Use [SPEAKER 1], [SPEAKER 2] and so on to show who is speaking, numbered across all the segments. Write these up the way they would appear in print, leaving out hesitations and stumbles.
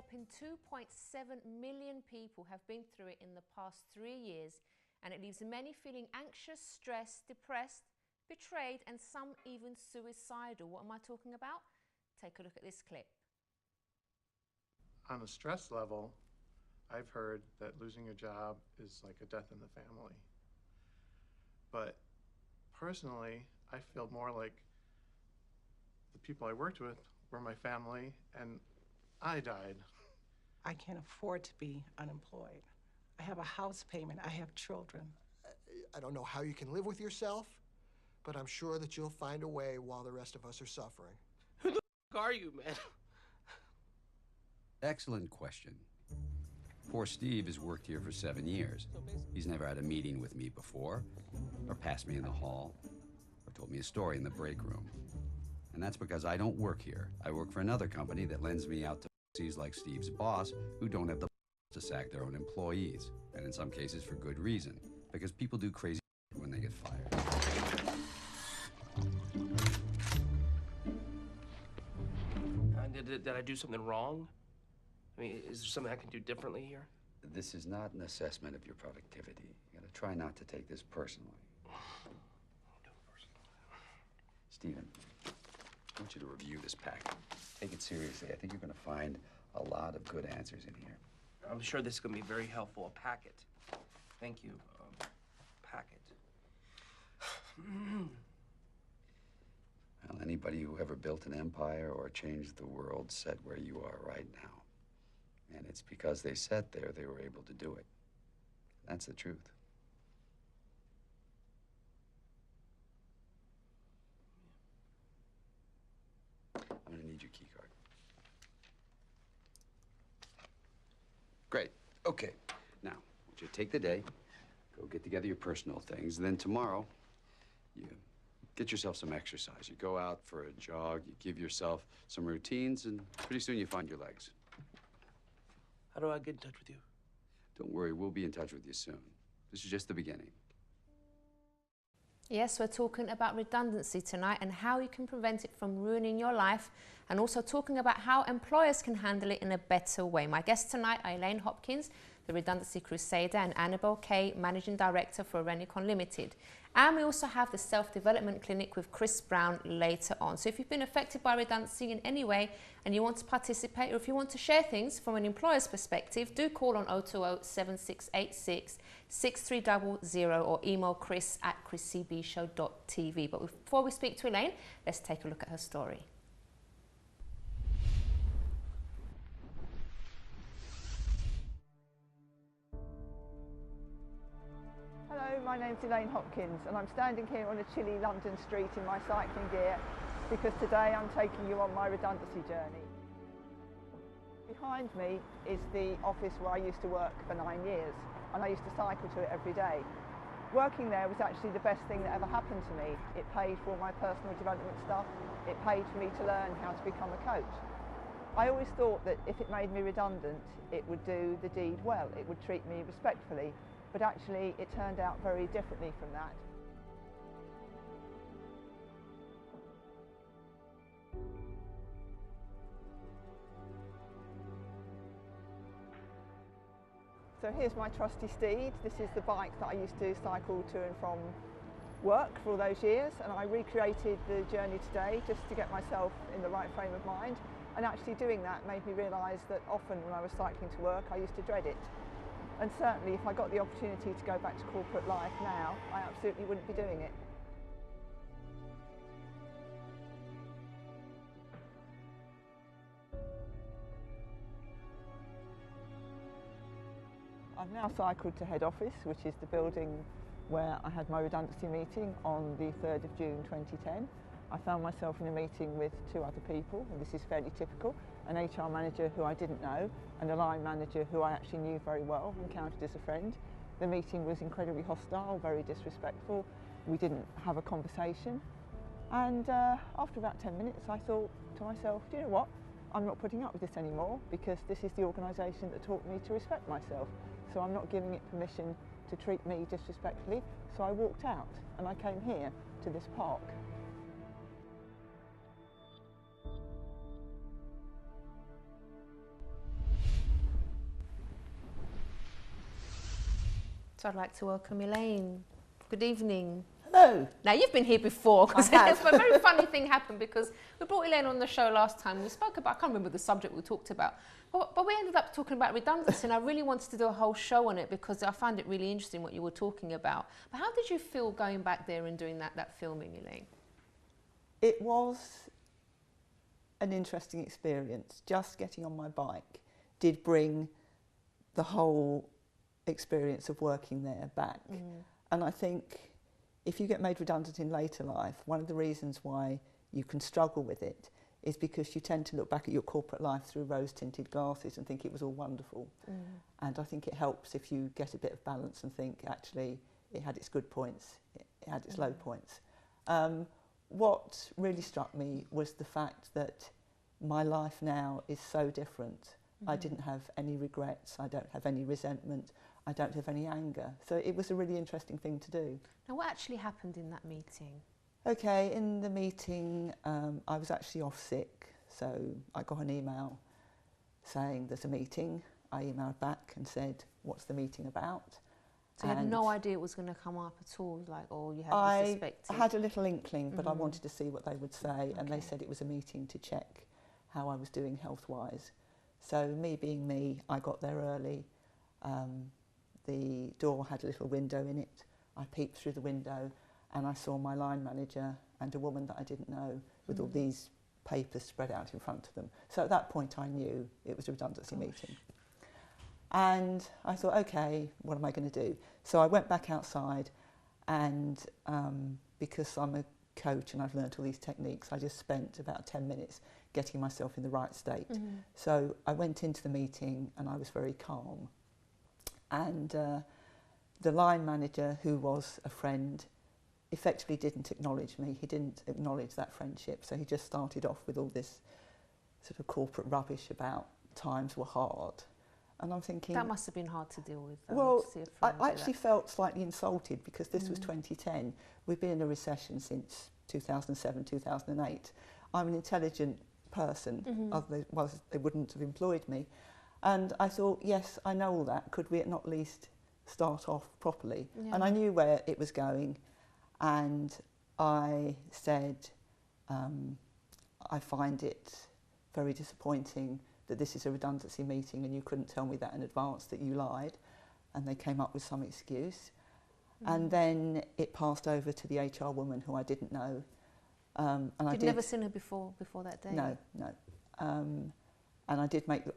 [SPEAKER 1] whopping 2.7 million people have been through it in the past 3 years, and it leaves many feeling anxious, stressed, depressed, betrayed, and some even suicidal. What am I talking about? Take a look at this clip.
[SPEAKER 2] On a stress level, I've heard that losing your job is like a death in the family. But personally, I feel more like the people I worked with were my family, and I died.
[SPEAKER 3] I can't afford to be unemployed. I have a house payment, I have children.
[SPEAKER 4] I don't know how you can live with yourself, but I'm sure that you'll find a way while the rest of us are suffering.
[SPEAKER 5] Who the f are you, man?
[SPEAKER 6] Excellent question. Poor Steve has worked here for 7 years. He's never had a meeting with me before, or passed me in the hall, or told me a story in the break room. And that's because I don't work here. I work for another company that lends me out to pussies like Steve's boss who don't have the to sack their own employees, and in some cases for good reason, because people do crazy when they get fired.
[SPEAKER 5] Did I do something wrong? I mean, is there something I can do differently here?
[SPEAKER 6] This is not an assessment of your productivity. You gotta try not to take this personally. Stephen, I want you to review this packet. Take it seriously. I think you're gonna find a lot of good answers in here.
[SPEAKER 5] I'm sure this is gonna be very helpful. A packet. Thank you. Packet.
[SPEAKER 6] Well, anybody who ever built an empire or changed the world sat where you are right now. And it's because they sat there they were able to do it. That's the truth. I'm gonna need your key card. Great. Okay. Now, I want you to take the day, go get together your personal things, and then tomorrow, you get yourself some exercise. You go out for a jog, you give yourself some routines, and pretty soon you find your legs.
[SPEAKER 5] How do I get in touch with you?
[SPEAKER 6] Don't worry, we'll be in touch with you soon. This is just the beginning.
[SPEAKER 1] Yes, we're talking about redundancy tonight and how you can prevent it from ruining your life, and also talking about how employers can handle it in a better way. My guests tonight are Elaine Hopkins, the Redundancy Crusader, and Annabelle Kay, Managing Director for Renicon Limited. And we also have the Self-Development Clinic with Chris Brown later on. So if you've been affected by redundancy in any way and you want to participate, or if you want to share things from an employer's perspective, do call on 020-7686-6300 or email chris@chrissybshow.tv. But before we speak to Elaine, let's take a look at her story.
[SPEAKER 7] Hello, my name's Elaine Hopkins and I'm standing here on a chilly London street in my cycling gear because today I'm taking you on my redundancy journey. Behind me is the office where I used to work for 9 years and I used to cycle to it every day. Working there was actually the best thing that ever happened to me. It paid for all my personal development stuff, it paid for me to learn how to become a coach. I always thought that if it made me redundant, it would do the deed well, it would treat me respectfully. But actually, it turned out very differently from that. So here's my trusty steed. This is the bike that I used to cycle to and from work for all those years, and I recreated the journey today just to get myself in the right frame of mind. And actually doing that made me realise that often when I was cycling to work, I used to dread it. And certainly if I got the opportunity to go back to corporate life now, I absolutely wouldn't be doing it. I've now cycled to head office, which is the building where I had my redundancy meeting on the 3rd of June 2010. I found myself in a meeting with 2 other people, and this is fairly typical, an HR manager who I didn't know and a line manager who I actually knew very well and counted as a friend. The meeting was incredibly hostile, very disrespectful. We didn't have a conversation. And after about 10 minutes, I thought to myself, do you know what? I'm not putting up with this anymore because this is the organisation that taught me to respect myself. So I'm not giving it permission to treat me disrespectfully. So I walked out and I came here to this park.
[SPEAKER 1] So I'd like to welcome Elaine. Good evening.
[SPEAKER 7] Hello.
[SPEAKER 1] Now, you've been here before, because
[SPEAKER 7] I have.
[SPEAKER 1] a very funny thing happened, because we brought Elaine on the show last time. We spoke about, I can't remember the subject we talked about, but we ended up talking about redundancy, and I really wanted to do a whole show on it because I found it really interesting what you were talking about. But how did you feel going back there and doing that filming, Elaine?
[SPEAKER 7] It was an interesting experience. Just getting on my bike did bring the whole experience of working there back. And I think if you get made redundant in later life, one of the reasons why you can struggle with it is because you tend to look back at your corporate life through rose-tinted glasses and think it was all wonderful. And I think it helps if you get a bit of balance and think, actually, it had its good points, it had its low points. What really struck me was the fact that my life now is so different. I didn't have any regrets, I don't have any resentment, I don't have any anger. So it was a really interesting thing to do.
[SPEAKER 1] Now, what actually happened in that meeting?
[SPEAKER 7] Okay, in the meeting, I was actually off sick, so I got an email saying there's a meeting. I emailed back and said, what's the meeting about?
[SPEAKER 1] So you had no idea it was going to come up at all, like, or you had suspected?
[SPEAKER 7] I had a little inkling, but I wanted to see what they would say, and they said it was a meeting to check how I was doing health-wise. So me being me, I got there early. The door had a little window in it. I peeped through the window and I saw my line manager and a woman that I didn't know with all these papers spread out in front of them. So at that point I knew it was a redundancy meeting. And I thought, okay, what am I going to do? So I went back outside, and because I'm a coach and I've learnt all these techniques, I just spent about 10 minutes getting myself in the right state. So I went into the meeting and I was very calm. And the line manager, who was a friend, effectively didn't acknowledge me. He didn't acknowledge that friendship. So he just started off with all this sort of corporate rubbish about times were hard. And I'm thinking...
[SPEAKER 1] That must have been hard to deal with, though,
[SPEAKER 7] well,
[SPEAKER 1] to see a friend
[SPEAKER 7] I
[SPEAKER 1] do
[SPEAKER 7] actually
[SPEAKER 1] that.
[SPEAKER 7] felt slightly insulted because this was 2010. We've been in a recession since 2007, 2008. I'm an intelligent person, otherwise they wouldn't have employed me. And I thought, yes, I know all that. Could we not at least start off properly?
[SPEAKER 1] Yeah.
[SPEAKER 7] And I knew where it was going. And I said, I find it very disappointing that this is a redundancy meeting and you couldn't tell me that in advance, that you lied. And they came up with some excuse. And then it passed over to the HR woman who I didn't know. And
[SPEAKER 1] You'd never seen her before that day?
[SPEAKER 7] No, no. And I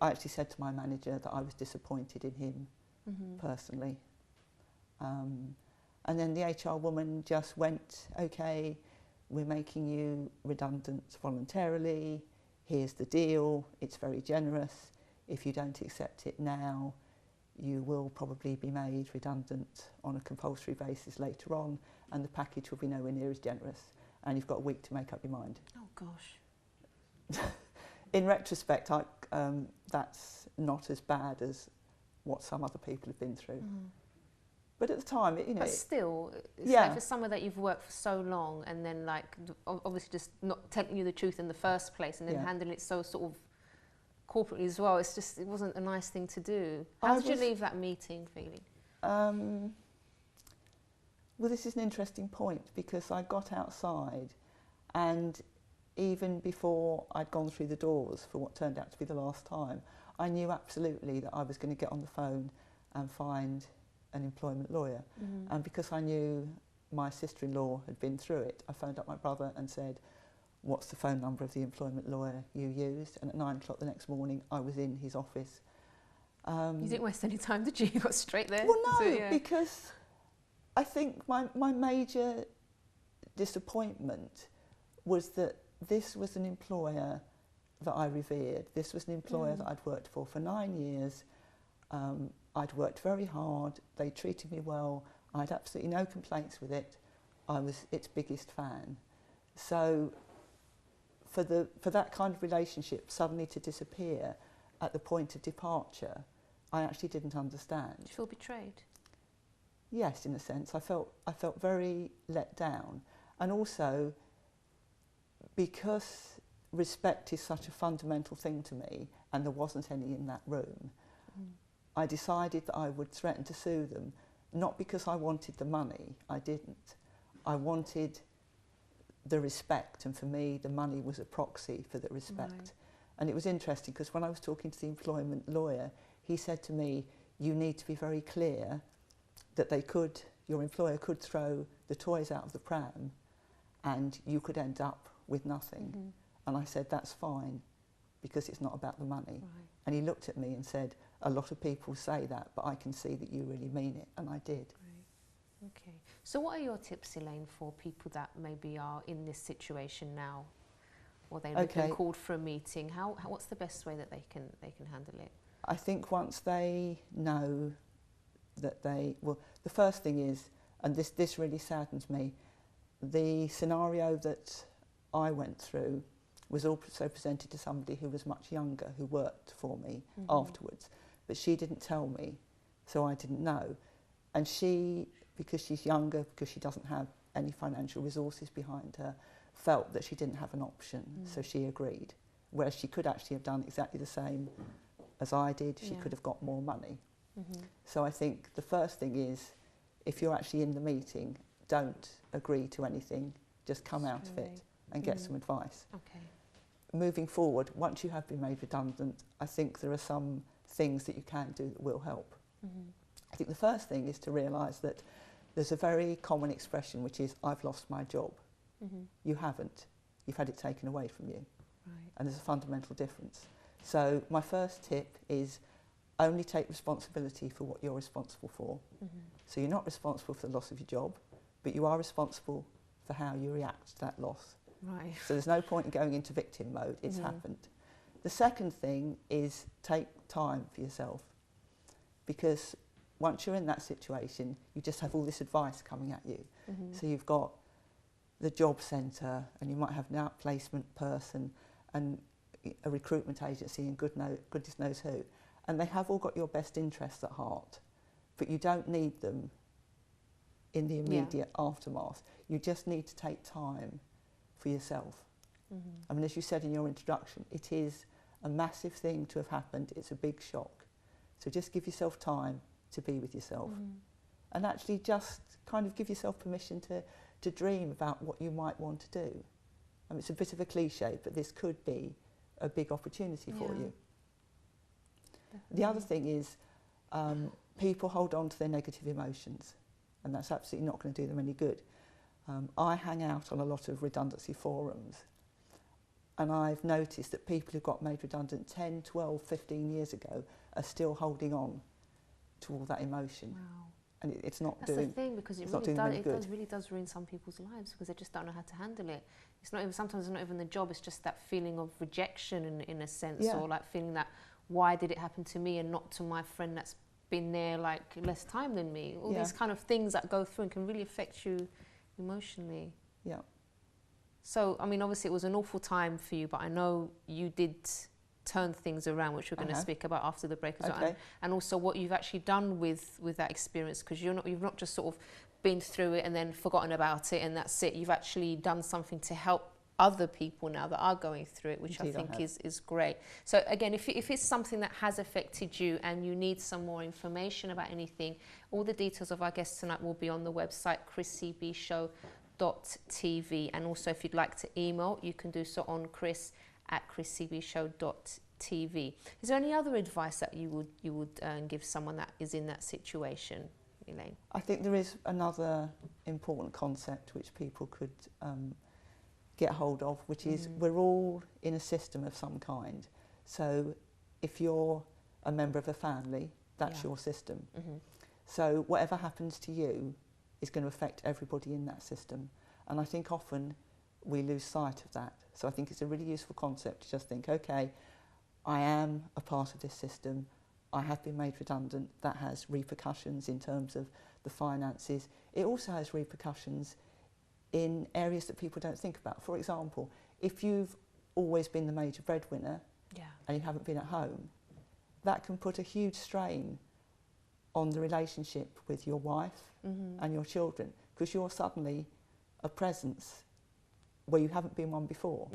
[SPEAKER 7] actually said to my manager that I was disappointed in him personally. And then the HR woman just went, okay, we're making you redundant voluntarily. Here's the deal. It's very generous. If you don't accept it now, you will probably be made redundant on a compulsory basis later on, and the package will be nowhere near as generous. And you've got a week to make up your mind.
[SPEAKER 1] Oh, gosh.
[SPEAKER 7] In retrospect, that's not as bad as what some other people have been through. But at the time,
[SPEAKER 1] But still, it's
[SPEAKER 7] yeah.
[SPEAKER 1] like for someone that you've worked for so long, and then like obviously just not telling you the truth in the first place, and then handling it so sort of corporately as well. It wasn't a nice thing to do. How did you leave that meeting feeling?
[SPEAKER 7] Well, this is an interesting point, because I got outside, and even before I'd gone through the doors for what turned out to be the last time, I knew absolutely that I was going to get on the phone and find an employment lawyer. And because I knew my sister-in-law had been through it, I phoned up my brother and said, what's the phone number of the employment lawyer you used? And at 9 o'clock the next morning, I was in his office.
[SPEAKER 1] You didn't waste any time, did you? You got straight there?
[SPEAKER 7] Well, no, because I think my major disappointment was that this was an employer that I revered. This was an employer that I'd worked for 9 years. I'd worked very hard. They treated me well. I had absolutely no complaints with it. I was its biggest fan. So for that kind of relationship suddenly to disappear at the point of departure, I actually didn't understand.
[SPEAKER 1] Did you feel betrayed?
[SPEAKER 7] Yes, in a sense. I felt very let down. And also, because respect is such a fundamental thing to me, and there wasn't any in that room, I decided that I would threaten to sue them, not because I wanted the money, I didn't. I wanted the respect, and for me the money was a proxy for the respect.
[SPEAKER 1] Right.
[SPEAKER 7] And it was interesting because when I was talking to the employment lawyer, he said to me, you need to be very clear that your employer could throw the toys out of the pram and you could end up with nothing.
[SPEAKER 1] Mm-hmm.
[SPEAKER 7] And I said, that's fine, because it's not about the money.
[SPEAKER 1] Right.
[SPEAKER 7] And he looked at me and said, a lot of people say that, but I can see that you really mean it. And I did.
[SPEAKER 1] Right. Okay. So what are your tips, Elaine, for people that maybe are in this situation now, or they've been called for a meeting? What's the best way that they can handle it?
[SPEAKER 7] I think once they know that the first thing is, and this really saddens me, the scenario that I went through was also presented to somebody who was much younger, who worked for me afterwards. But she didn't tell me, so I didn't know. And she, because she's younger, because she doesn't have any financial resources behind her, felt that she didn't have an option, so she agreed. Whereas she could actually have done exactly the same as I did, she could have got more money. So I think the first thing is, if you're actually in the meeting, don't agree to anything, just come out of it and get some advice.
[SPEAKER 1] Okay.
[SPEAKER 7] Moving forward, once you have been made redundant, I think there are some things that you can do that will help. I think the first thing is to realise that there's a very common expression, which is, I've lost my job. You haven't. You've had it taken away from you.
[SPEAKER 1] Right.
[SPEAKER 7] And there's a fundamental difference. So my first tip is only take responsibility for what you're responsible for. So you're not responsible for the loss of your job, but you are responsible for how you react to that loss.
[SPEAKER 1] Right.
[SPEAKER 7] So there's no point in going into victim mode, it's happened. The second thing is take time for yourself, because once you're in that situation, you just have all this advice coming at you. So you've got the job centre, and you might have an outplacement person and a recruitment agency and goodness knows who, and they have all got your best interests at heart, but you don't need them in the immediate aftermath. You just need to take time for yourself. I mean, as you said in your introduction, it is a massive thing to have happened. It's a big shock. So just give yourself time to be with yourself, and actually just kind of give yourself permission to dream about what you might want to do. I mean, it's a bit of a cliche, but this could be a big opportunity for you. The other thing is, people hold on to their negative emotions, and that's absolutely not going to do them any good. I hang out on a lot of redundancy forums, and I've noticed that people who got made redundant 10, 12, 15 years ago are still holding on to all that emotion.
[SPEAKER 1] Wow.
[SPEAKER 7] And it's not
[SPEAKER 1] That's
[SPEAKER 7] doing,
[SPEAKER 1] the thing, because it really does ruin some people's lives, because they just don't know how to handle it. It's not even, sometimes it's not even the job, it's just that feeling of rejection in a sense, or like feeling that, why did it happen to me and not to my friend that's been there like less time than me? All these kind of things that go through and can really affect you emotionally.
[SPEAKER 7] Yeah.
[SPEAKER 1] So, I mean, obviously it was an awful time for you, but I know you did turn things around, which we're going to speak about after the break as well, and also what you've actually done with that experience, because you've not just sort of been through it and then forgotten about it and that's it. You've actually done something to help other people now that are going through it, which
[SPEAKER 7] Indeed,
[SPEAKER 1] I think is great. So again, if it's something that has affected you and you need some more information about anything, all the details of our guests tonight will be on the website chrissybshow.tv, and also if you'd like to email, you can do so on chris@chrissybshow.tv. Is there any other advice that you would give someone that is in that situation, Elaine?
[SPEAKER 7] I think there is another important concept which people could get hold of, which is we're all in a system of some kind. So if you're a member of a family, that's your system. So whatever happens to you is going to affect everybody in that system. And I think often we lose sight of that. So I think it's a really useful concept to just think, okay, I am a part of this system. I have been made redundant. That has repercussions in terms of the finances. It also has repercussions in areas that people don't think about. For example, if you've always been the major breadwinner and you haven't been at home, that can put a huge strain on the relationship with your wife and your children, because you're suddenly a presence where you haven't been one before.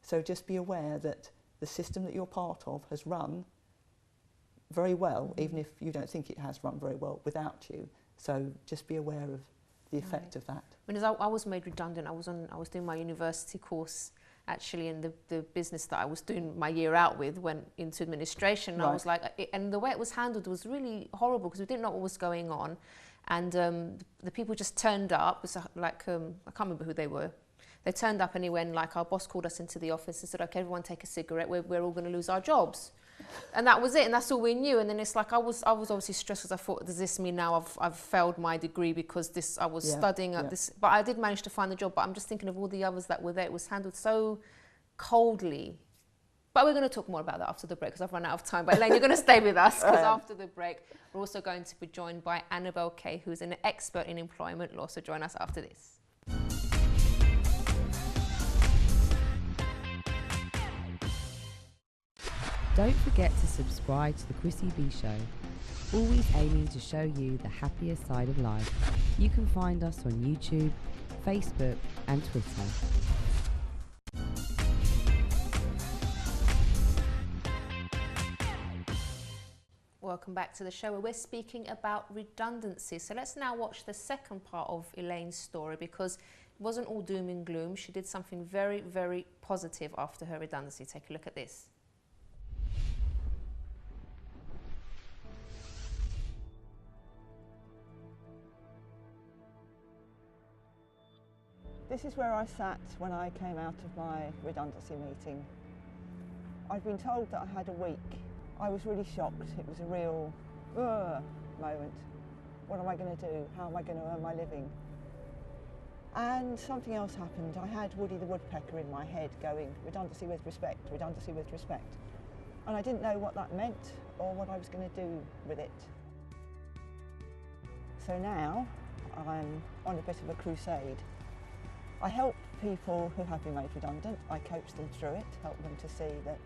[SPEAKER 7] So just be aware that the system that you're part of has run very well, even if you don't think it has run very well without you. So just be aware of the effect of that.
[SPEAKER 1] Because I was made redundant. I was doing my university course actually, and the business that I was doing my year out with went into administration. And I was like, and the way it was handled was really horrible because we didn't know what was going on, and the people just turned up. It was like I can't remember who they were. They turned up anyway, and like our boss called us into the office and said, "Okay, everyone take a cigarette. We're all going to lose our jobs." And that was it, and that's all we knew. And then it's like I was obviously stressed because I thought, does this mean now I've failed my degree because I was studying at this? But I did manage to find the job. But I'm just thinking of all the others that were there. It was handled so coldly. But we're going to talk more about that after the break because I've run out of time. But Elaine, you're going to stay with us because after the break, we're also going to be joined by Annabelle Kay, who's an expert in employment law. So join us after this.
[SPEAKER 8] Don't forget to subscribe to the Chrissy B Show, always aiming to show you the happier side of life. You can find us on YouTube, Facebook and Twitter.
[SPEAKER 1] Welcome back to the show where we're speaking about redundancy. So let's now watch the second part of Elaine's story because it wasn't all doom and gloom. She did something very, very positive after her redundancy. Take a look at this.
[SPEAKER 7] This is where I sat when I came out of my redundancy meeting. I'd been told that I had a week. I was really shocked. It was a real moment. What am I going to do? How am I going to earn my living? And something else happened. I had Woody the Woodpecker in my head going, redundancy with respect, redundancy with respect. And I didn't know what that meant or what I was going to do with it. So now I'm on a bit of a crusade. I help people who have been made redundant. I coach them through it, help them to see that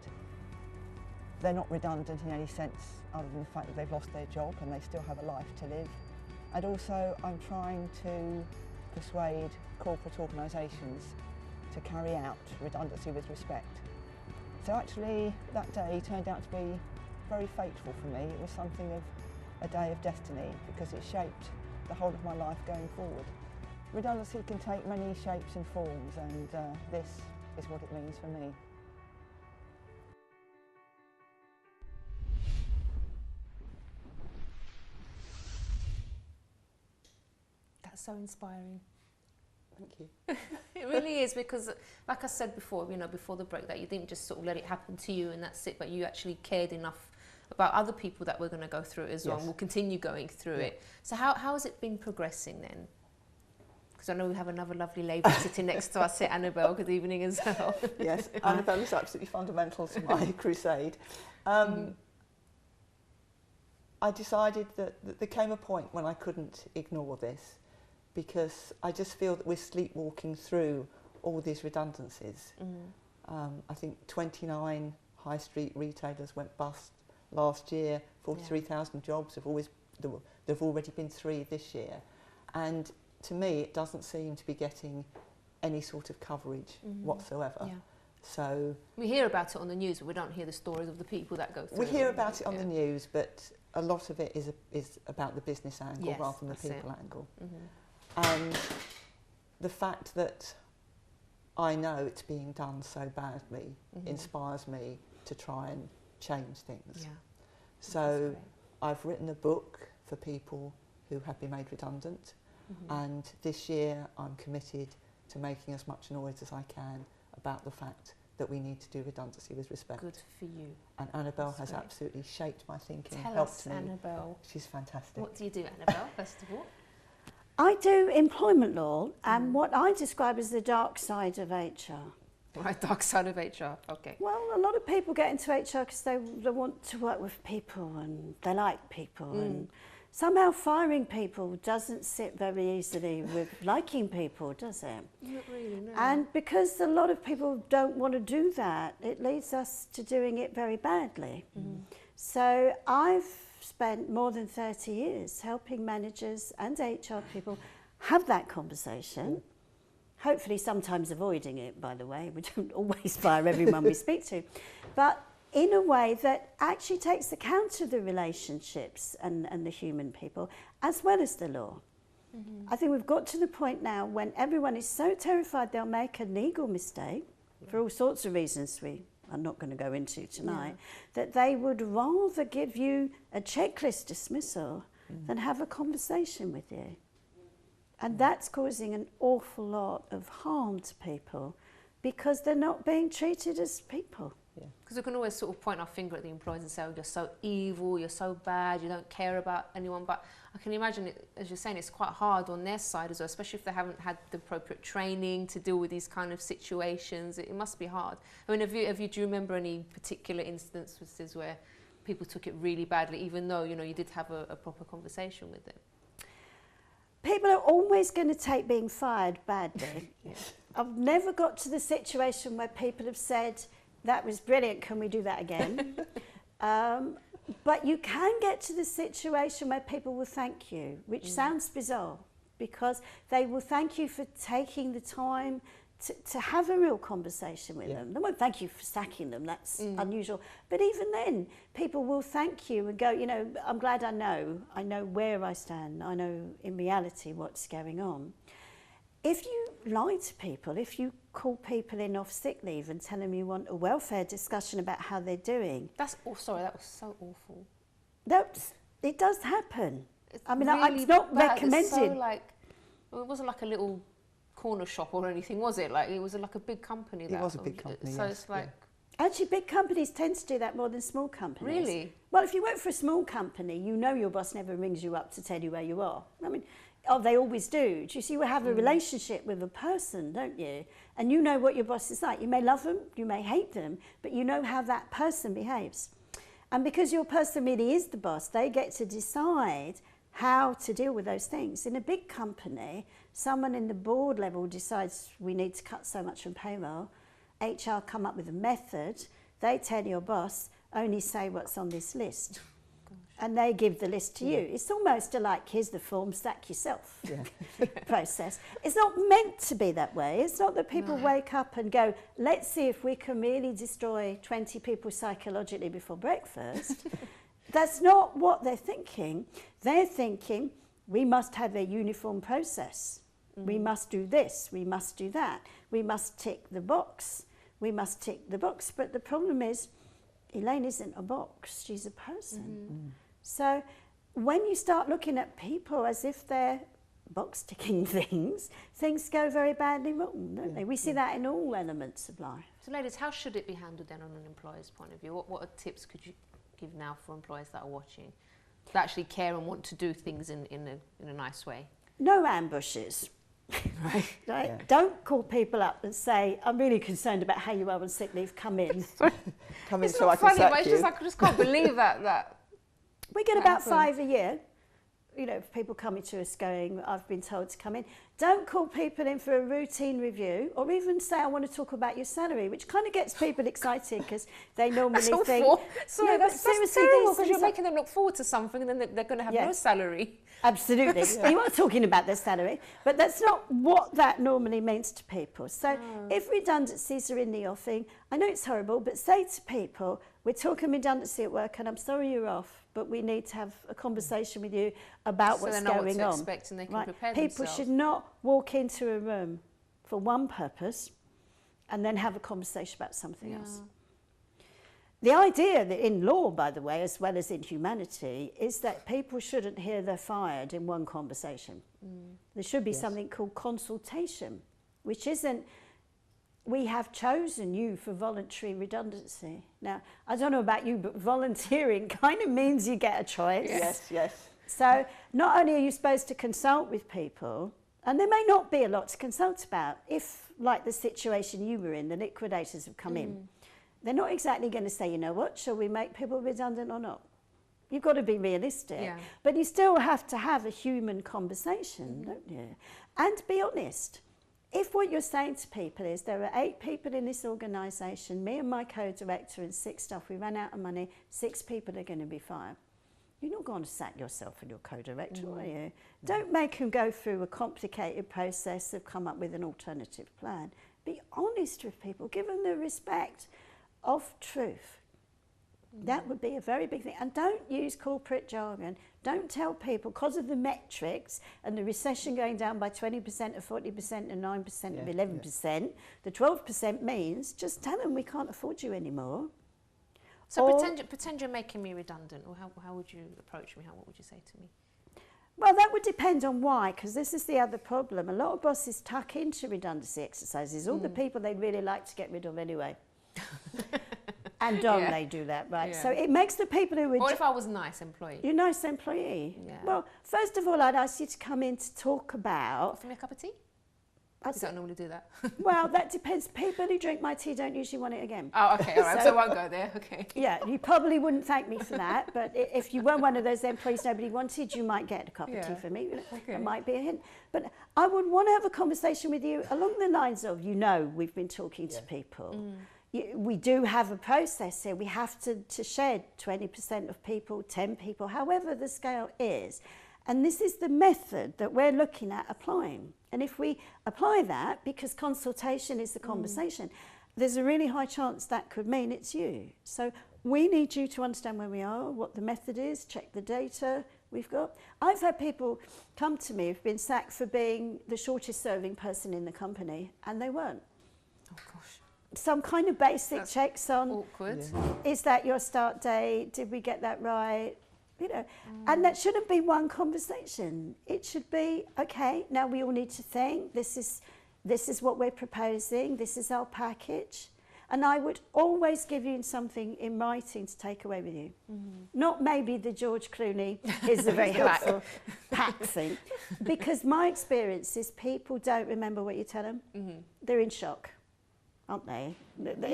[SPEAKER 7] they're not redundant in any sense other than the fact that they've lost their job and they still have a life to live. And also I'm trying to persuade corporate organisations to carry out redundancy with respect. So actually that day turned out to be very fateful for me. It was something of a day of destiny because it shaped the whole of my life going forward. Redundancy can take many shapes and forms, and this is what it means for me.
[SPEAKER 1] That's so inspiring.
[SPEAKER 7] Thank you.
[SPEAKER 1] It really is because, like I said before, before the break, that you didn't just sort of let it happen to you and that's it, but you actually cared enough about other people that were going to go through it as well and will continue going through it. So how has it been progressing then? Because I know we have another lovely lady sitting next to us here, Annabelle. Good evening as well.
[SPEAKER 7] Yes, Annabelle is absolutely fundamental to my crusade. I decided that there came a point when I couldn't ignore this because I just feel that we're sleepwalking through all these redundancies. I think 29 high street retailers went bust last year, 43,000 jobs, there've already been 3 this year. And to me, it doesn't seem to be getting any sort of coverage whatsoever. So
[SPEAKER 1] we hear about it on the news, but we don't hear the stories of the people that go through it.
[SPEAKER 7] We hear about it on the news, but a lot of it is about the business angle rather than the people angle. And the fact that I know it's being done so badly inspires me to try and change things. So I've written a book for people who have been made redundant. And this year I'm committed to making as much noise as I can about the fact that we need to do redundancy with respect.
[SPEAKER 1] Good for you.
[SPEAKER 7] And Annabelle has absolutely shaped my thinking,
[SPEAKER 1] Tell
[SPEAKER 7] helped
[SPEAKER 1] us,
[SPEAKER 7] me.
[SPEAKER 1] Annabelle.
[SPEAKER 7] She's fantastic.
[SPEAKER 1] What do you do, Annabelle, first of all?
[SPEAKER 9] I do employment law and what I describe as the dark side of HR.
[SPEAKER 1] Right, dark side of HR, okay.
[SPEAKER 9] Well, a lot of people get into HR because they want to work with people and they like people and somehow firing people doesn't sit very easily with liking people, does it?
[SPEAKER 1] Not really, no.
[SPEAKER 9] And because a lot of people don't want to do that, it leads us to doing it very badly. So I've spent more than 30 years helping managers and HR people have that conversation, hopefully sometimes avoiding it, by the way. We don't always fire everyone we speak to, but in a way that actually takes account of the relationships and the human people as well as the law. I think we've got to the point now when everyone is so terrified they'll make a legal mistake, for all sorts of reasons we are not going to go into tonight, that they would rather give you a checklist dismissal than have a conversation with you. And that's causing an awful lot of harm to people because they're not being treated as people.
[SPEAKER 1] Because we can always sort of point our finger at the employers and say, oh, you're so evil, you're so bad, you don't care about anyone. But I can imagine, it, as you're saying, it's quite hard on their side as well, especially if they haven't had the appropriate training to deal with these kind of situations. It must be hard. I mean, do you remember any particular instances where people took it really badly, even though, you know, you did have a proper conversation with them?
[SPEAKER 9] People are always going to take being fired badly. I've never got to the situation where people have said, that was brilliant, can we do that again? But you can get to the situation where people will thank you, which sounds bizarre, because they will thank you for taking the time to have a real conversation with them. They won't thank you for sacking them, that's unusual. But even then, people will thank you and go, you know, I'm glad I know where I stand, I know in reality what's going on. If you lie to people, if you call people in off sick leave and tell them you want a welfare discussion about how they're doing.
[SPEAKER 1] That's, oh, sorry, that was so awful.
[SPEAKER 9] It does happen. I mean,
[SPEAKER 1] really
[SPEAKER 9] it's not
[SPEAKER 1] bad.
[SPEAKER 9] recommended.
[SPEAKER 1] It's so like, well, it wasn't like a little corner shop or anything, was it? Like, it was like a big company.
[SPEAKER 10] It was a big company,
[SPEAKER 1] So
[SPEAKER 10] yes,
[SPEAKER 1] it's like...
[SPEAKER 9] Actually, big companies tend to do that more than small companies.
[SPEAKER 1] Really?
[SPEAKER 9] Well, if you work for a small company, you know your boss never rings you up to tell you where you are. I mean, oh, they always do. Do you see, you have a relationship with a person, don't you? And you know what your boss is like. You may love them, you may hate them, but you know how that person behaves. And because your person really is the boss, they get to decide how to deal with those things. In a big company, someone in the board level decides we need to cut so much from payroll. HR come up with a method. They tell your boss, only say what's on this list. And they give the list to you. It's almost like, here's the form, sack yourself process. It's not meant to be that way. It's not that people wake up and go, let's see if we can really destroy 20 people psychologically before breakfast. That's not what they're thinking. They're thinking, we must have a uniform process. We must do this, we must do that. We must tick the box. We must tick the box. But the problem is, Elaine isn't a box, she's a person. So when you start looking at people as if they're box-ticking things go very badly wrong, don't they? We see that in all elements of life.
[SPEAKER 1] So ladies, how should it be handled then on an employer's point of view? What tips could you give now for employers that are watching, that actually care and want to do things in a nice way?
[SPEAKER 9] No ambushes. Right? Don't call people up and say, I'm really concerned about how you are on sick leave, come in.
[SPEAKER 10] Come in
[SPEAKER 1] It's
[SPEAKER 10] so
[SPEAKER 1] not
[SPEAKER 10] I can
[SPEAKER 1] funny,
[SPEAKER 10] sack
[SPEAKER 1] but it's
[SPEAKER 10] you.
[SPEAKER 1] just like, I just can't believe that.
[SPEAKER 9] We get
[SPEAKER 1] That
[SPEAKER 9] about
[SPEAKER 1] happened.
[SPEAKER 9] 5 a year. You know, people coming to us going, I've been told to come in. Don't call people in for a routine review or even say, I want to talk about your salary, which kind of gets people excited because they normally
[SPEAKER 1] That's
[SPEAKER 9] think...
[SPEAKER 1] awful. Sorry,
[SPEAKER 9] Yeah, but
[SPEAKER 1] that's
[SPEAKER 9] seriously,
[SPEAKER 1] terrible
[SPEAKER 9] these
[SPEAKER 1] because you're
[SPEAKER 9] things are-
[SPEAKER 1] making them look forward to something and then they're going to have no salary.
[SPEAKER 9] Absolutely. You are talking about their salary, but that's not what that normally means to people. So if redundancies are in the offing, I know it's horrible, but say to people, we're talking redundancy at work and I'm sorry you're off, but we need to have a conversation with you about
[SPEAKER 1] So
[SPEAKER 9] what's
[SPEAKER 1] they know
[SPEAKER 9] going
[SPEAKER 1] what to
[SPEAKER 9] on.
[SPEAKER 1] expect and they can prepare
[SPEAKER 9] People
[SPEAKER 1] themselves.
[SPEAKER 9] should not walk into a room for one purpose and then have a conversation about something else. The idea that in law, by the way, as well as in humanity, is that people shouldn't hear they're fired in one conversation. There should be something called consultation, which isn't, we have chosen you for voluntary redundancy. Now, I don't know about you, but volunteering kind of means you get a choice.
[SPEAKER 10] Yes.
[SPEAKER 9] So not only are you supposed to consult with people, and there may not be a lot to consult about, if, like the situation you were in, the liquidators have come in, they're not exactly going to say, you know what, shall we make people redundant or not? You've got to be realistic.
[SPEAKER 1] Yeah.
[SPEAKER 9] But you still have to have a human conversation, don't you? And be honest. If what you're saying to people is, there are 8 people in this organisation, me and my co-director and 6 staff, we ran out of money, 6 people are going to be fired. You're not going to sack yourself and your co-director, are you? Don't make them go through a complicated process of come up with an alternative plan. Be honest with people, give them the respect of truth. That would be a very big thing. And don't use corporate jargon. Don't tell people, because of the metrics and the recession going down by 20% or 40% and 9% or 11%, the 12% means just tell them we can't afford you anymore.
[SPEAKER 1] So pretend you're making me redundant, or how would you approach me? What would you say to me?
[SPEAKER 9] Well, that would depend on why, because this is the other problem. A lot of bosses tuck into redundancy exercises all the people they'd really like to get rid of anyway. And don't they do that, right?
[SPEAKER 1] Yeah.
[SPEAKER 9] So it makes the people who would...
[SPEAKER 1] What if I was a nice employee?
[SPEAKER 9] You're a nice employee.
[SPEAKER 1] Yeah.
[SPEAKER 9] Well, first of all, I'd ask you to come in to talk about...
[SPEAKER 1] Offer me a cup of tea?
[SPEAKER 9] I
[SPEAKER 1] don't normally do that.
[SPEAKER 9] Well, that depends. People who drink my tea don't usually want it again.
[SPEAKER 1] Oh, okay, all right. So I won't go there. Okay.
[SPEAKER 9] Yeah, you probably wouldn't thank me for that, but if you were one of those employees nobody wanted, you might get a cup of tea from me. That might be a hint. But I would want to have a conversation with you along the lines of, we've been talking to people. We do have a process here. We have to shed 20% of people, 10 people, however the scale is. And this is the method that we're looking at applying. And if we apply that, because consultation is the conversation, there's a really high chance that could mean it's you. So we need you to understand where we are, what the method is, check the data we've got. I've had people come to me who've been sacked for being the shortest serving person in the company, and they weren't.
[SPEAKER 1] Oh, gosh.
[SPEAKER 9] Some kind of basic checks on,
[SPEAKER 1] awkward.
[SPEAKER 9] Is that your start date? Did we get that right? And that shouldn't be one conversation. It should be, okay, now we all need to think, this is what we're proposing, this is our package. And I would always give you something in writing to take away with you. Not maybe the George Clooney is a very helpful pack thing. Because my experience is people don't remember what you tell them. They're in shock, aren't they?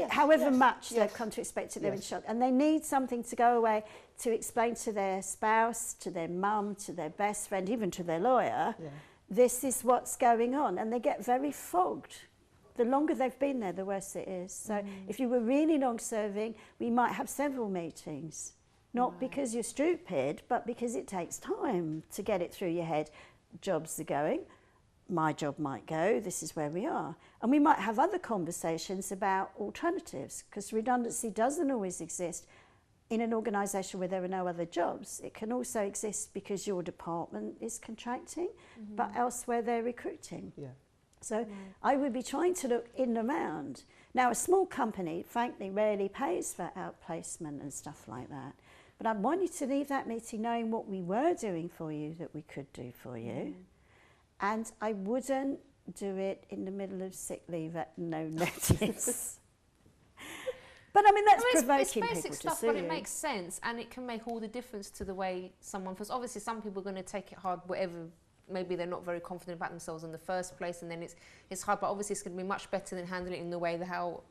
[SPEAKER 9] However much they've come to expect it, they're in shock. And they need something to go away to explain to their spouse, to their mum, to their best friend, even to their lawyer, this is what's going on. And they get very fogged. The longer they've been there, the worse it is. So if you were really long-serving, we might have several meetings. Not because you're stupid, but because it takes time to get it through your head. Jobs are going. My job might go, this is where we are. And we might have other conversations about alternatives, because redundancy doesn't always exist in an organisation where there are no other jobs. It can also exist because your department is contracting, but elsewhere they're recruiting. So I would be trying to look in and around. Now, a small company, frankly, rarely pays for outplacement and stuff like that. But I want you to leave that meeting knowing what we were doing for you that we could do for you. And I wouldn't do it in the middle of sick leave at no notice. But I mean, that's provoking
[SPEAKER 1] it's basic
[SPEAKER 9] people
[SPEAKER 1] stuff,
[SPEAKER 9] to sue
[SPEAKER 1] but
[SPEAKER 9] you.
[SPEAKER 1] it makes sense, and it can make all the difference to the way someone feels. Obviously, some people are going to take it hard, whatever. Maybe they're not very confident about themselves in the first place, and then it's hard. But obviously, it's going to be much better than handling it in the way how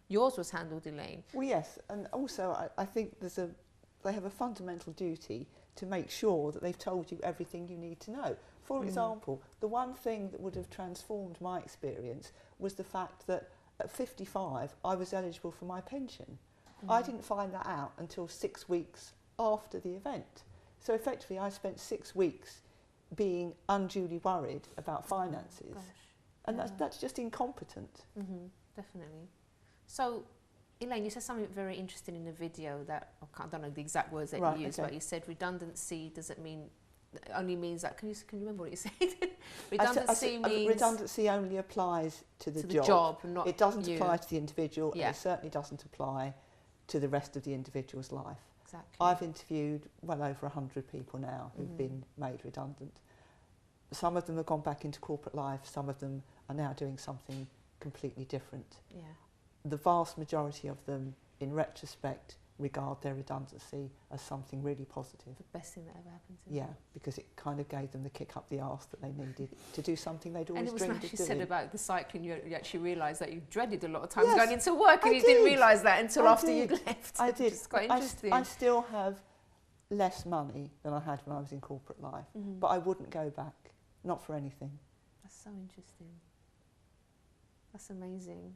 [SPEAKER 1] yours was handled, Elaine.
[SPEAKER 7] Well, yes, and also I think they have a fundamental duty to make sure that they've told you everything you need to know. For example, the one thing that would have transformed my experience was the fact that at 55 I was eligible for my pension. I didn't find that out until 6 weeks after the event. So effectively I spent 6 weeks being unduly worried about finances. And that's just incompetent.
[SPEAKER 1] Definitely. So, Elaine, you said something very interesting in the video that, I don't know the exact words that you used, but you said redundancy doesn't mean, only means that, can you remember what you said? Redundancy means...
[SPEAKER 7] Redundancy only applies to the
[SPEAKER 1] job, not
[SPEAKER 7] it doesn't
[SPEAKER 1] you.
[SPEAKER 7] apply to the individual, and it certainly doesn't apply to the rest of the individual's life.
[SPEAKER 1] Exactly.
[SPEAKER 7] I've interviewed well over 100 people now who've been made redundant. Some of them have gone back into corporate life, some of them are now doing something completely different. The vast majority of them, in retrospect, regard their redundancy as something really positive.
[SPEAKER 1] The best thing that ever happened to them.
[SPEAKER 7] Because it kind of gave them the kick up the arse that they needed to do something they'd always dreamed of doing.
[SPEAKER 1] And it was nice you said about the cycling, you actually realised that you dreaded a lot of times going into work, and you didn't realise that until after you'd left.
[SPEAKER 7] I did.
[SPEAKER 1] It's quite interesting.
[SPEAKER 7] I still have less money than I had when I was in corporate life, but I wouldn't go back, not for anything.
[SPEAKER 1] That's so interesting. That's amazing.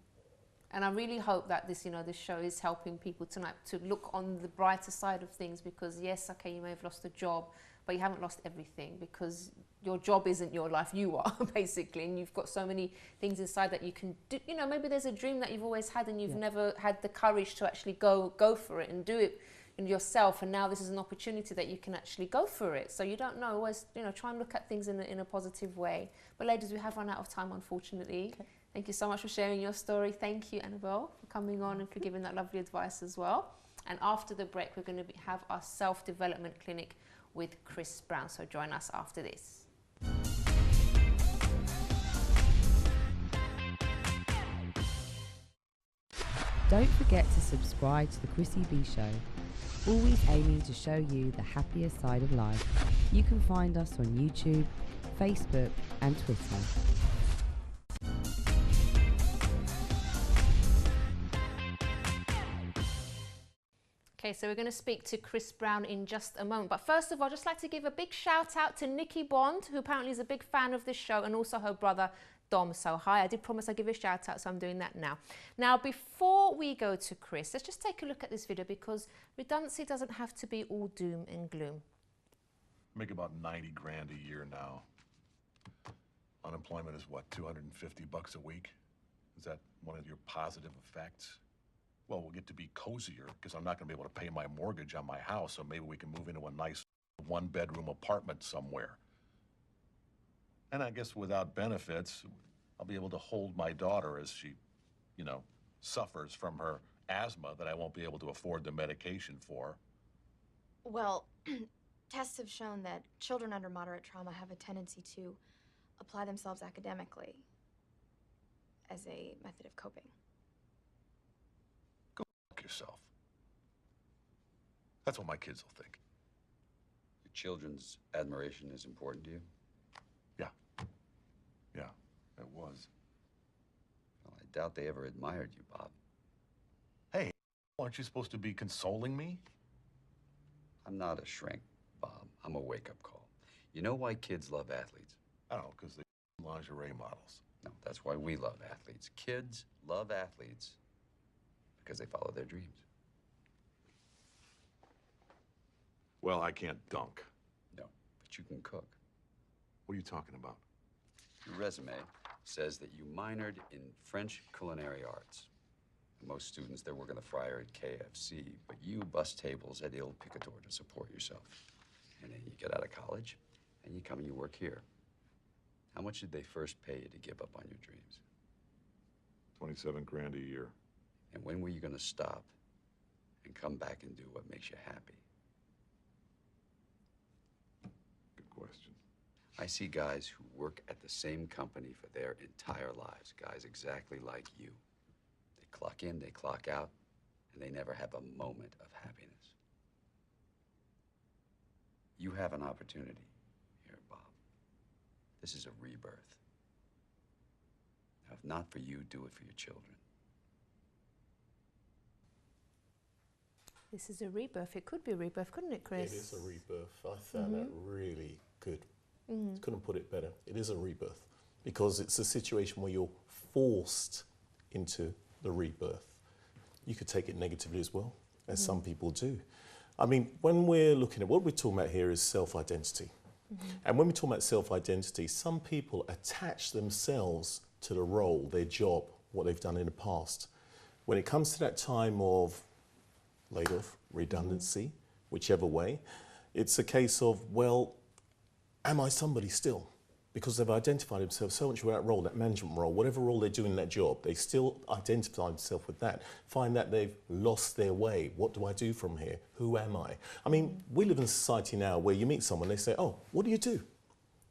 [SPEAKER 1] And I really hope that this show is helping people tonight to look on the brighter side of things, because yes, okay, you may have lost a job, but you haven't lost everything, because your job isn't your life, you are, basically, and you've got so many things inside that you can do. Maybe there's a dream that you've always had and you've never had the courage to actually go for it and do it. yourself, and now this is an opportunity that you can actually go for it. So you don't know, always, you know, try and look at things in a positive way. But ladies, we have run out of time, unfortunately. Okay. Thank you so much for sharing your story. Thank you, Annabelle, for coming on and for giving that lovely advice as well. And after the break, we're going to have our self-development clinic with Chris Brown. So join us after this.
[SPEAKER 8] Don't forget to subscribe to the Chrissy B Show, always aiming to show you the happier side of life. You can find us on YouTube, Facebook and Twitter.
[SPEAKER 1] Okay, so we're going to speak to Chris Brown in just a moment. But first of all, I'd just like to give a big shout out to Nikki Bond, who apparently is a big fan of this show, and also her brother Dom. So hi, I did promise I'd give you a shout out, so I'm doing that now. Now, before we go to Chris, let's just take a look at this video, because redundancy doesn't have to be all doom and gloom.
[SPEAKER 10] Make about 90 grand a year now. Unemployment is what, 250 bucks a week? Is that one of your positive effects? Well, we'll get to be cozier because I'm not going to be able to pay my mortgage on my house, so maybe we can move into a nice one-bedroom apartment somewhere. And I guess without benefits, I'll be able to hold my daughter as she, you know, suffers from her asthma that I won't be able to afford the medication for.
[SPEAKER 11] Well, tests have shown that children under moderate trauma have a tendency to apply themselves academically as a method of coping.
[SPEAKER 10] Go fuck yourself. That's what my kids will think.
[SPEAKER 6] Your children's admiration is important to you?
[SPEAKER 10] Yeah, it was.
[SPEAKER 6] Well, I doubt they ever admired you, Bob.
[SPEAKER 10] Hey, aren't you supposed to be consoling me?
[SPEAKER 6] I'm not a shrink, Bob. I'm a wake-up call. You know why kids love athletes?
[SPEAKER 10] I don't know, because they're lingerie models.
[SPEAKER 6] No, that's why we love athletes. Kids love athletes because they follow their dreams.
[SPEAKER 10] Well, I can't dunk.
[SPEAKER 6] No, but you can cook.
[SPEAKER 10] What are you talking about?
[SPEAKER 6] Your resume says that you minored in French culinary arts. Most students, they're working the fryer at KFC, but you bust tables at Il Picatore to support yourself. And then you get out of college, and you come and you work here. How much did they first pay you to give up on your dreams?
[SPEAKER 10] 27 grand a year.
[SPEAKER 6] And when were you going to stop and come back and do what makes you happy?
[SPEAKER 10] Good question.
[SPEAKER 6] I see guys who work at the same company for their entire lives, guys exactly like you. They clock in, they clock out, and they never have a moment of happiness. You have an opportunity here, Bob. This is a rebirth. Now, if not for you, do it for your children.
[SPEAKER 1] This is a rebirth. It could be a rebirth, couldn't it, Chris?
[SPEAKER 12] It is a rebirth. I found that really good. Couldn't put it better. It is a rebirth because it's a situation where you're forced into the rebirth. You could take it negatively as well, as some people do. I mean, when we're looking at what we're talking about here is self-identity. And when we talk about self-identity, some people attach themselves to the role, their job, what they've done in the past. When it comes to that time of laid off, redundancy, whichever way, it's a case of, well, am I somebody still? Because they've identified themselves so much with that role, that management role, whatever role they're doing in that job, they still identify themselves with that, find that they've lost their way. What do I do from here? Who am I? I mean, we live in a society now where you meet someone, they say, oh, what do you do?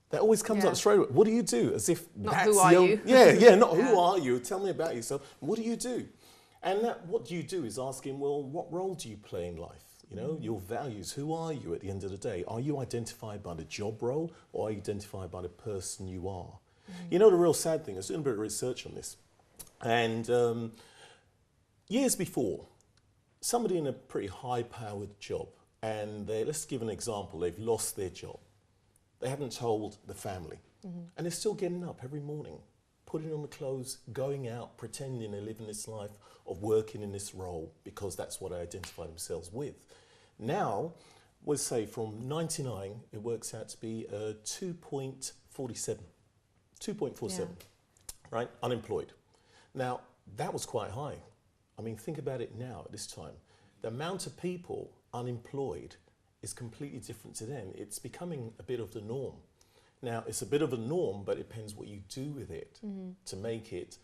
[SPEAKER 12] That always comes up straight away. What do you do? As if
[SPEAKER 1] not
[SPEAKER 12] that's
[SPEAKER 1] who are you?
[SPEAKER 12] Not who are you? Tell me about yourself. What do you do? And that what do you do is asking, well, what role do you play in life? You know, your values, who are you at the end of the day? Are you identified by the job role or are you identified by the person you are? You know, the real sad thing, I was doing a bit of research on this. And years before, somebody in a pretty high-powered job, and let's give an example, they've lost their job. They haven't told the family. And they're still getting up every morning, putting on the clothes, going out, pretending they're living this life of working in this role because that's what they identify themselves with. Now, we'll say from 99, it works out to be 2.47, right, unemployed. Now, that was quite high. I mean, think about it now at this time. The amount of people unemployed is completely different to then. It's becoming a bit of the norm. Now, it's a bit of a norm, but it depends what you do with it to make it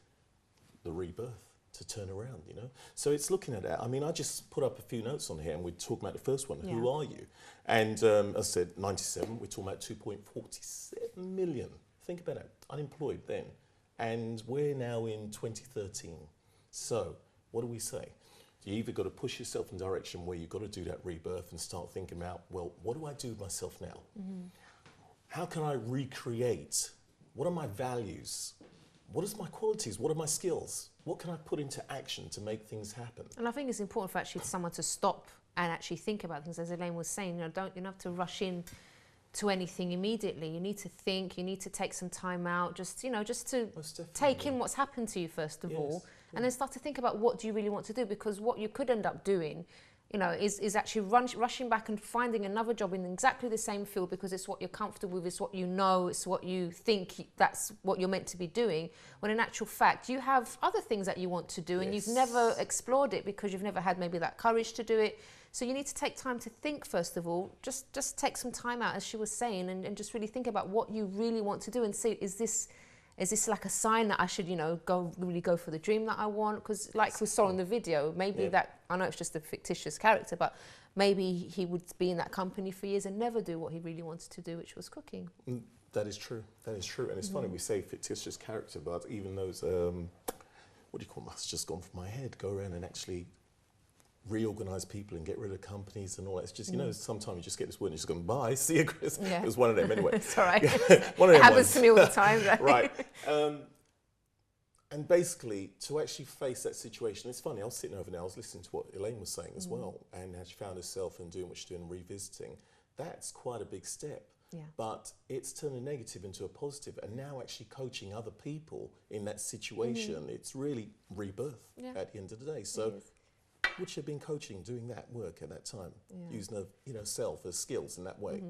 [SPEAKER 12] the rebirth, to turn around, you know? So it's looking at that. I mean, I just put up a few notes on here and we're talking about the first one, who are you? And as I said, 97, we're talking about 2.47 million. Think about that, unemployed then. And we're now in 2013. So what do we say? You either got to push yourself in a direction where you've got to do that rebirth and start thinking about, well, what do I do with myself now? How can I recreate? What are my values? What is my qualities? What are my skills? What can I put into action to make things happen?
[SPEAKER 1] And I think it's important for actually someone to stop and actually think about things. As Elaine was saying, you don't have to rush in to anything immediately. You need to think, you need to take some time out, just to take in what's happened to you first of all, and then start to think about what do you really want to do, because what you could end up doing, is actually rushing back and finding another job in exactly the same field because it's what you're comfortable with, it's what you know, it's what you think that's what you're meant to be doing, when in actual fact you have other things that you want to do and you've never explored it because you've never had maybe that courage to do it. So you need to take time to think first of all, just take some time out, as she was saying, and just really think about what you really want to do and see, is this like a sign that I should, go for the dream that I want? Because like we saw in the video, maybe that, I know it's just a fictitious character, but maybe he would be in that company for years and never do what he really wanted to do, which was cooking.
[SPEAKER 12] That is true. That is true. And it's funny, we say fictitious character, but even those, what do you call them? It's just gone from my head. Go around and actually reorganize people and get rid of companies and all that. It's just, sometimes you just get this word and you're just going, bye, see you, Chris. It was one of them anyway.
[SPEAKER 1] It's all right.
[SPEAKER 12] One of them
[SPEAKER 1] it happens to me all the time.
[SPEAKER 12] Right. And basically, to actually face that situation, it's funny, I was sitting over there, I was listening to what Elaine was saying as well, and how she found herself and doing what she's doing, revisiting. That's quite a big step. But it's turned a negative into a positive, and now actually coaching other people in that situation, it's really rebirth at the end of the day. So would she have been coaching, doing that work at that time, using her, self as skills in that way?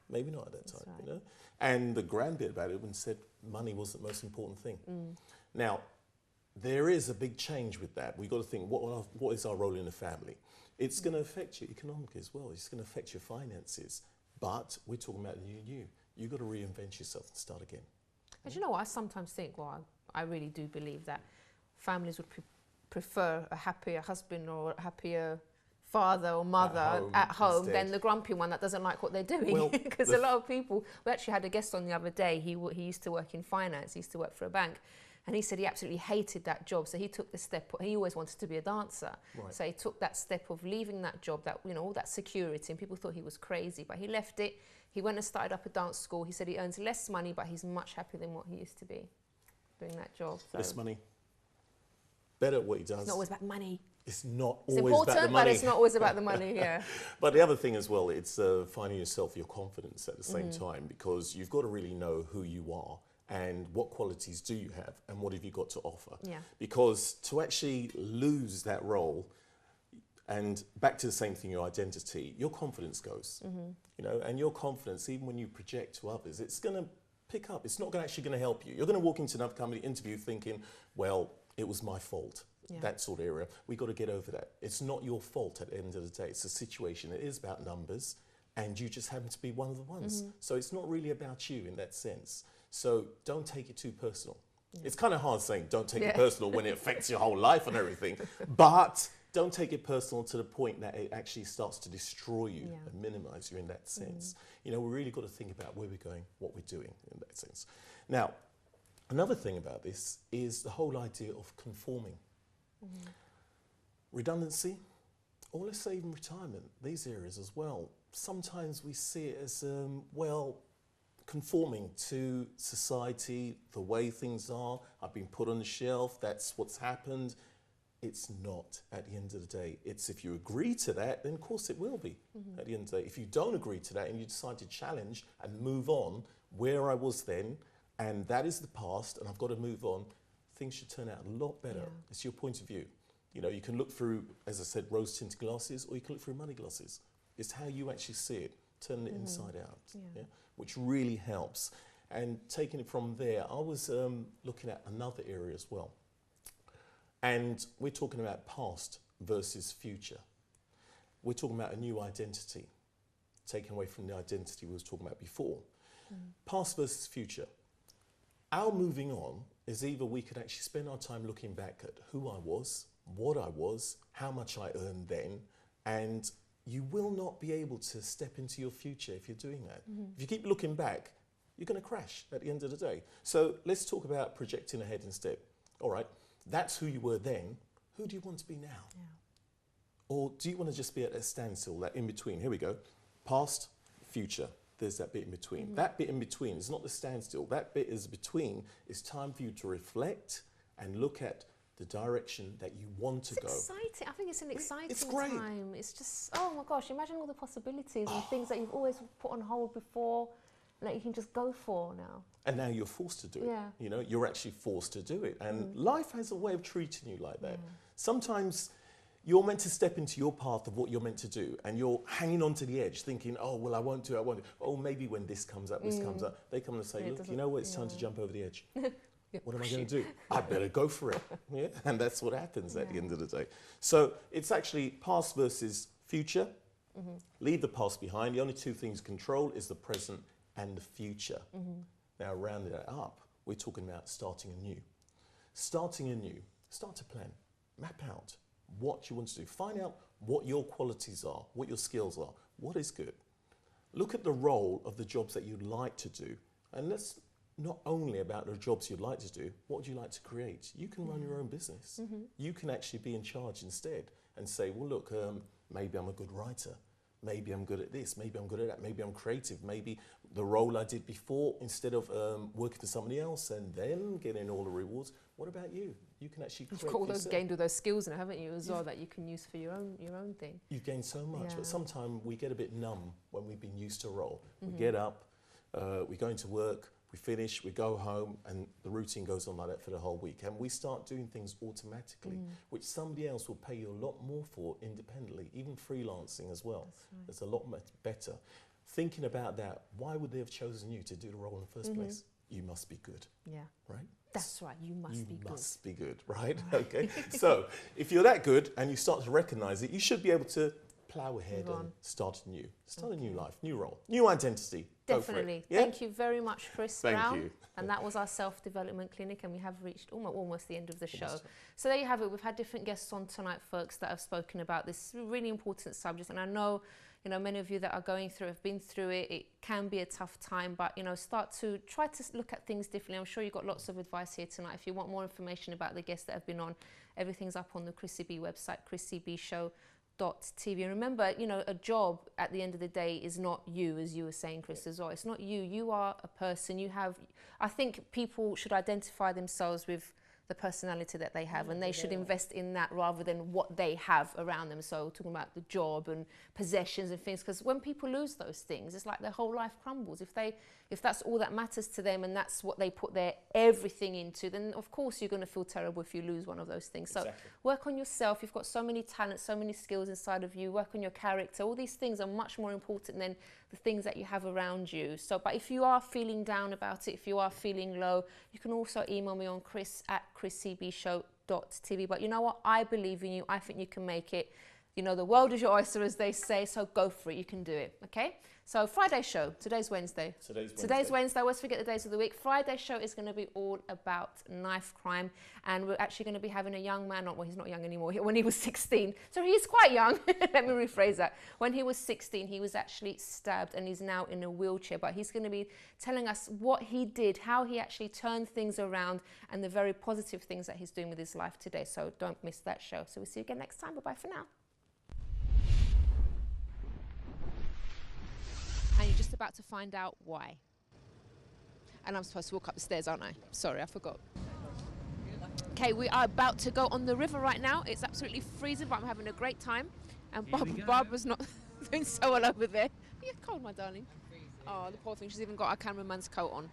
[SPEAKER 12] Maybe not at that time, And the grand bit about it when said money was the most important thing. Now, there is a big change with that. We've got to think, what is our role in the family? It's going to affect you economically as well. It's going to affect your finances. But we're talking about you. You've got to reinvent yourself and start again.
[SPEAKER 1] And you know what? I sometimes think, I really do believe that families would prefer a happier husband or a happier father or mother at home than the grumpy one that doesn't like what they're doing. Because a lot of people, we actually had a guest on the other day, he used to work in finance, he used to work for a bank, and he said he absolutely hated that job. So he took the step, he always wanted to be a dancer. So he took that step of leaving that job, that, all that security, and people thought he was crazy, but he left it. He went and started up a dance school. He said he earns less money, but he's much happier than what he used to be doing that job. So.
[SPEAKER 12] Less money. Better at what he does.
[SPEAKER 1] It's not always about money.
[SPEAKER 12] It's not
[SPEAKER 1] it's
[SPEAKER 12] always about the money.
[SPEAKER 1] But it's not always about the money,
[SPEAKER 12] But the other thing as well, it's finding yourself, your confidence at the same time, because you've got to really know who you are and what qualities do you have and what have you got to offer. Because to actually lose that role, and back to the same thing, your identity, your confidence goes, and your confidence, even when you project to others, it's going to pick up. It's not actually going to help you. You're going to walk into another company interview thinking, well, it was my fault. That sort of area. We've got to get over that. It's not your fault at the end of the day. It's a situation. It is about numbers, and you just happen to be one of the ones. So it's not really about you in that sense. So don't take it too personal. It's kind of hard saying don't take it personal when it affects your whole life and everything, but don't take it personal to the point that it actually starts to destroy you and minimize you in that sense. We really got to think about where we're going, what we're doing in that sense. Now, another thing about this is the whole idea of conforming. Redundancy, or let's say even retirement, these areas as well. Sometimes we see it as, conforming to society, the way things are. I've been put on the shelf, that's what's happened. It's not at the end of the day. It's if you agree to that, then of course it will be at the end of the day. If you don't agree to that and you decide to challenge and move on where I was then, and that is the past and I've got to move on, things should turn out a lot better. It's your point of view. You can look through, as I said, rose-tinted glasses, or you can look through money glasses. It's how you actually see it, turning it inside out, which really helps. And taking it from there, I was looking at another area as well. And we're talking about past versus future. we're talking about a new identity, taken away from the identity we was talking about before. Past versus future. Our moving on is either we could actually spend our time looking back at who I was, what I was, how much I earned then, and you will not be able to step into your future if you're doing that. If you keep looking back, you're going to crash at the end of the day. So let's talk about projecting ahead instead. All right, that's who you were then. Who do you want to be now? Yeah. Or do you want to just be at a standstill, that in between? Here we go. Past, future. There's that bit in between. That bit in between is not the standstill. That bit is between. It's time for you to reflect and look at the direction that you want to go.
[SPEAKER 1] It's exciting. I think it's an exciting
[SPEAKER 12] great.
[SPEAKER 1] time. It's just, oh my gosh, imagine all the possibilities and things that you've always put on hold before that you can just go for now.
[SPEAKER 12] And now you're forced to do it.
[SPEAKER 1] Yeah.
[SPEAKER 12] You know, you're actually forced to do it. And life has a way of treating you like that. Sometimes you're meant to step into your path of what you're meant to do, and you're hanging on to the edge thinking, oh, well, I won't do it, I won't do it. Oh, maybe when this comes up, this comes up. They come and say, look, you know what, it's time to jump over the edge. What am I going to do? I better go for it. Yeah? And that's what happens at the end of the day. So it's actually past versus future. Leave the past behind. The only two things you control is the present and the future. Now, rounding that up, we're talking about starting anew. Starting anew, start to plan, map out what you want to do. Find out what your qualities are, what your skills are, what is good. Look at the role of the jobs that you'd like to do. And that's not only about the jobs you'd like to do, what would you like to create? You can run your own business. You can actually be in charge instead and say, well, look, maybe I'm a good writer. Maybe I'm good at this, maybe I'm good at that, maybe I'm creative, maybe the role I did before, instead of working for somebody else and then getting all the rewards, what about you? You can actually create
[SPEAKER 1] gained all those skills now, haven't you, as well, that you can use for your own thing.
[SPEAKER 12] You've gained so much, but sometimes we get a bit numb when we've been used to a role. We get up, we go into work, we finish, we go home, and the routine goes on like that for the whole week. And we start doing things automatically, which somebody else will pay you a lot more for independently, even freelancing as well. It's a lot much better. Thinking about that, why would they have chosen you to do the role in the first place? You must be good. Yeah. Right?
[SPEAKER 1] That's right, you must be good.
[SPEAKER 12] You must be good, right? Okay. So if you're that good and you start to recognize it, you should be able to plow ahead and start anew. Start a new life, new role, new identity.
[SPEAKER 1] Definitely.
[SPEAKER 12] Yeah?
[SPEAKER 1] Thank you very much, Chris Brown.
[SPEAKER 12] Thank you.
[SPEAKER 1] And that was our self-development clinic, and we have reached almost the end of the show. So there you have it. We've had different guests on tonight, folks, that have spoken about this really important subject. And I know, you know, many of you that are going through have been through it. It can be a tough time, but, you know, start to try to look at things differently. I'm sure you got lots of advice here tonight. If you want more information about the guests that have been on, everything's up on the Chrissy B website, chrissybshow.tv. And remember, you know, a job at the end of the day is not you, as you were saying, Chris, as well. It's not you. You are a person. You have, I think people should identify themselves with the personality that they have, and they should invest in that rather than what they have around them. So talking about the job and possessions and things, because when people lose those things, it's like their whole life crumbles. If that's all that matters to them and that's what they put their everything into, then of course you're going to feel terrible if you lose one of those things. So work on yourself. You've got so many talents, so many skills inside of you. Work on your character. All these things are much more important than the things that you have around you. So, but if you are feeling down about it, if you are feeling low, you can also email me on chris@chrissybshow.tv. But you know what? I believe in you. I think you can make it. You know, the world is your oyster, as they say, so go for it. You can do it, okay? So Friday's show, today's Wednesday. Today's Wednesday, always forget the days of the week. Friday's show is going to be all about knife crime, and we're actually going to be having a young man, well, he's not young anymore, when he was 16. So he's quite young, let me rephrase that. When he was 16, he was actually stabbed, and he's now in a wheelchair, but he's going to be telling us what he did, how he actually turned things around, and the very positive things that he's doing with his life today. So don't miss that show. So we'll see you again next time. Bye-bye for now. And you're just about to find out why. And I'm supposed to walk up the stairs, aren't I? Sorry, I forgot. Okay, we are about to go on the river right now. It's absolutely freezing, but I'm having a great time. And Barbara's not doing so well over there. You're cold, my darling. Oh, the poor thing. She's even got our cameraman's coat on.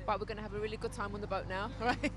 [SPEAKER 1] But we're going to have a really good time on the boat now, right?